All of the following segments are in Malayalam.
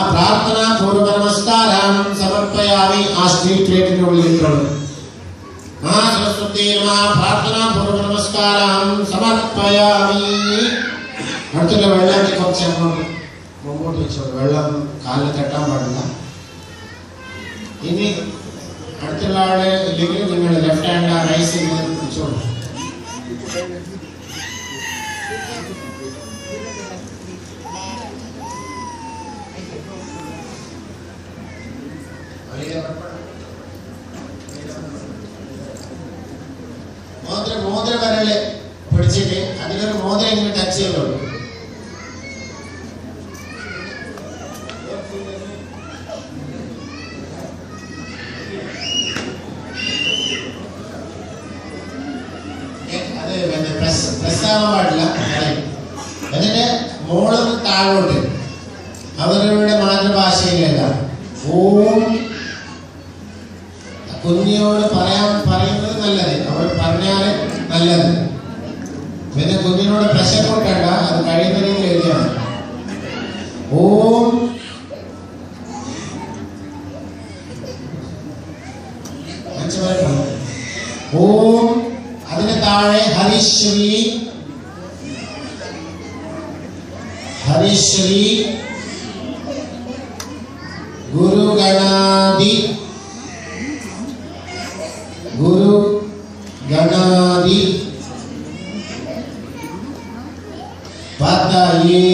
प्रार्थना पूर्व नमस्कारं समर्पयामि स्टील प्लेट सरस्वती प्रार्थना पूर्व नमस्कारं समर्पयामि അടുത്തുള്ള വെള്ളത്തിൽ കുറച്ച് അങ്ങോട്ട് മുമ്പോട്ട് വെച്ചോളൂ വെള്ളം കാലിൽ തട്ടാൻ പാടില്ല ഇനി അടുത്തുള്ള ആള് ഇല്ലെങ്കിൽ നിങ്ങൾ ലെഫ്റ്റ് ഹാൻഡ് റൈസ് വെച്ചോളൂ മോതിര വരല് പിടിച്ചിട്ട് അതിലൊരു മോതിരം ഇങ്ങനെ ടച്ച് ചെയ്തോളൂ അത് പ്രസ് ആവാൻ പാടില്ല അതിന്റെ മോളൊന്ന് താഴോട്ട് അവരുടെ മാതൃഭാഷയിലല്ല ഓം കുഞ്ഞിനോട് പറയുന്നത് നല്ലത് അവർ പറഞ്ഞാല് നല്ലത് പിന്നെ കുഞ്ഞിനോട് പ്രഷർ കൊണ്ടല്ല അത് കഴിയുന്ന രീതിയിൽ എഴുതിയാണ് ഓം ഓം അതിന് താഴെ ഹരിശ്രീ ഹരിശ്രീ ഗുരുഗണാദി गुरु गणादि पतये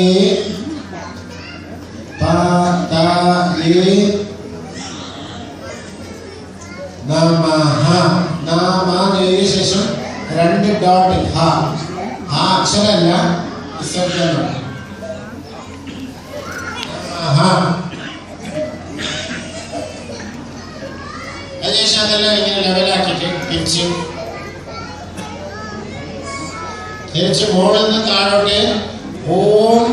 नमः नाम शेषम രണ്ട് ഡോട്ട് ഹ അക്ഷരമല്ല ശബ്ദമാണ് അതിനുശേഷം അതെല്ലാം ഇങ്ങനെ ലെവലാക്കിയിട്ട് തിരിച്ച് മുകളിൽ നിന്ന് താഴോട്ട് ഓം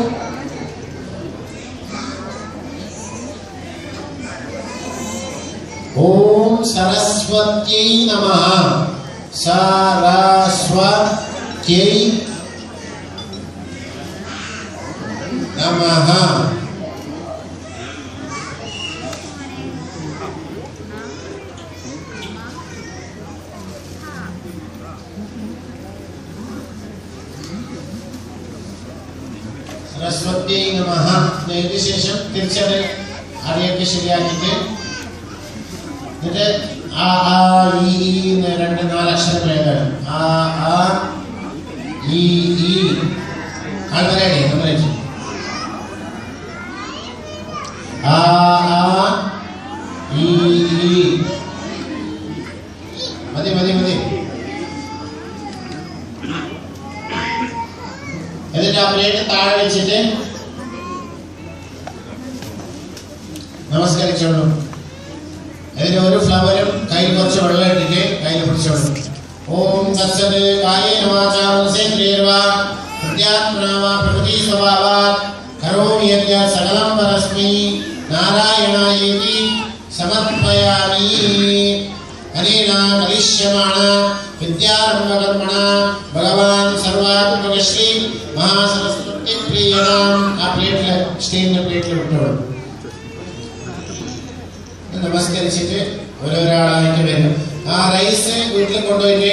ഓം സരസ്വത്यै നമഃ സരസ്വത്यै നമഃ सरस्वती नमः ഇതിന് ശേഷം തിരിച്ചത് അറിയൊക്കെ ശരിയാക്കിയിട്ട് എന്നിട്ട് ആ ആ ഈ രണ്ട് നാല് അക്ഷരങ്ങൾ ഏതാണ് ആ ആ ഈ ഈ ആൾക്കാരെ നമ്മൾ ആ ആ ഈ ഈ മതി മതി മതി എന്നിട്ട് ആ പ്ലേറ്റ് താഴെ വെച്ചിട്ട് നമസ്കരിച്ചോളൂ അതിന് ഒരു ഫ്ലവറും കയ്യിൽ കുറച്ച് വെള്ളം ഇട്ടിട്ട് കയ്യിൽ പിടിച്ചോളൂ ഓം തത്സത് കായേന വാചാ മനസേന്ദ്രിയേർവാ പ്രത്യാത്മനാ വാ പ്രകൃതി സ്വഭാവാത് കരോമി യദ്യ സകലം പരസ്മൈ നാരായണായേതി സമർപ്പയാമി അനേന കരിഷ്യമാണ വിദ്യാരംഭകർമ്മണ ഭഗവാൻ സർവാത്മക ശ്രീ മഹാസരസ്വതി പ്രിയനാം ആ പ്ലേറ്റില് സ്റ്റീലിന്റെ പ്ലേറ്റിൽ വിട്ടോളൂ നമസ്കരിച്ചിട്ട് ഓരോരാളായിട്ട് വരും ആ റൈസ് വീട്ടിൽ കൊണ്ടുപോയിട്ട്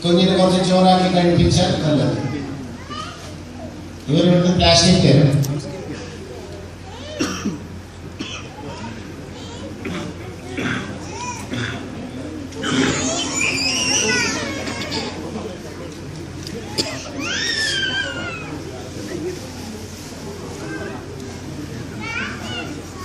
കുഞ്ഞിന് കുറച്ച് ചോറാക്കി കഴിപ്പിച്ചാൽ നല്ലത് ഇവർ ഇവിടുന്ന് പ്ലാസ്റ്റിക് തരും